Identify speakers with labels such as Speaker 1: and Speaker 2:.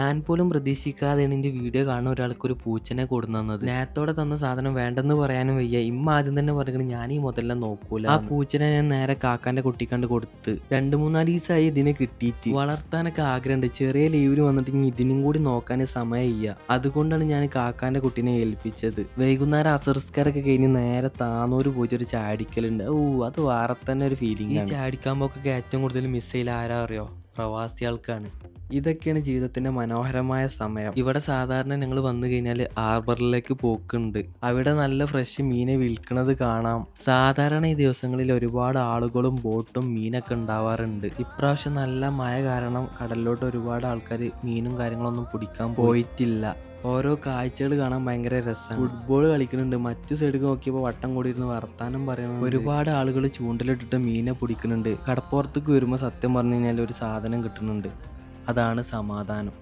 Speaker 1: ഞാൻ പോലും പ്രതീക്ഷിക്കാതെയാണ് എൻ്റെ വീഡിയോ കാണുന്ന ഒരാൾക്ക് ഒരു പൂച്ചനെ കൊടുന്നു തന്നത്. നേരത്തോടെ തന്ന സാധനം വേണ്ടെന്ന് പറയാനും വയ്യ. ഇമ്മ ആദ്യം തന്നെ പറഞ്ഞു ഞാൻ ഈ മുതലെല്ലാം നോക്കൂല. ആ പൂച്ചനെ ഞാൻ നേരെ കാക്കാന്റെ കുട്ടിക്കണ്ട് കൊടുത്ത് 2-3 ദിവസമായി ഇതിനെ കിട്ടിയിട്ട്. വളർത്താനൊക്കെ ആഗ്രഹമുണ്ട്. ചെറിയ ലീവിന് വന്നിട്ട് ഇനി ഇതിനും കൂടി നോക്കാൻ സമയമില്ല. അതുകൊണ്ടാണ് ഞാൻ കാക്കാന്റെ കുട്ടീനെ ഏൽപ്പിച്ചത്. വൈകുന്നേരം അസർസ്കാരൊക്കെ കഴിഞ്ഞ് നേരെ താന്നൂര് പോയിട്ട് ഒരു ചാടിക്കലുണ്ട്. അത് വേറെ തന്നെ ഒരു ഫീലിംഗ്. ഈ ചാടിക്കാമ്പോക്കൊക്കെ ഏറ്റവും കൂടുതൽ മിസ് ചെയ്യൽ ആരാ അറിയോ? പ്രവാസികൾക്കാണ്. ഇതൊക്കെയാണ് ജീവിതത്തിന്റെ മനോഹരമായ സമയം. ഇവിടെ സാധാരണ ഞങ്ങൾ വന്നു കഴിഞ്ഞാൽ ഹാർബറിലേക്ക് പോക്കുണ്ട്. അവിടെ നല്ല ഫ്രഷ് മീനെ വിൽക്കുന്നത് കാണാം. സാധാരണ ഈ ദിവസങ്ങളിൽ ഒരുപാട് ആളുകളും ബോട്ടും മീനൊക്കെ ഉണ്ടാവാറുണ്ട്. ഇപ്രാവശ്യം നല്ല മഴ കാരണം കടലിലോട്ട് ഒരുപാട് ആൾക്കാർ മീനും കാര്യങ്ങളൊന്നും പിടിക്കാൻ പോയിട്ടില്ല. ഓരോ കാഴ്ചകൾ കാണാൻ ഭയങ്കര രസമാണ്. ഫുട്ബോൾ കളിക്കുന്നുണ്ട്. മറ്റു സൈഡിൽ നോക്കിയപ്പോൾ വട്ടം കൂടി ഇരുന്ന് വർത്താനം പറയുന്നത്. ഒരുപാട് ആളുകൾ ചൂണ്ടലിട്ടിട്ട് മീനെ പിടിക്കുന്നുണ്ട്. കടപ്പുറത്തേക്ക് വരുമ്പോൾ സത്യം പറഞ്ഞു കഴിഞ്ഞാൽ ഒരു സാധനം കിട്ടുന്നുണ്ട്. അതാണ് സമാധാനം.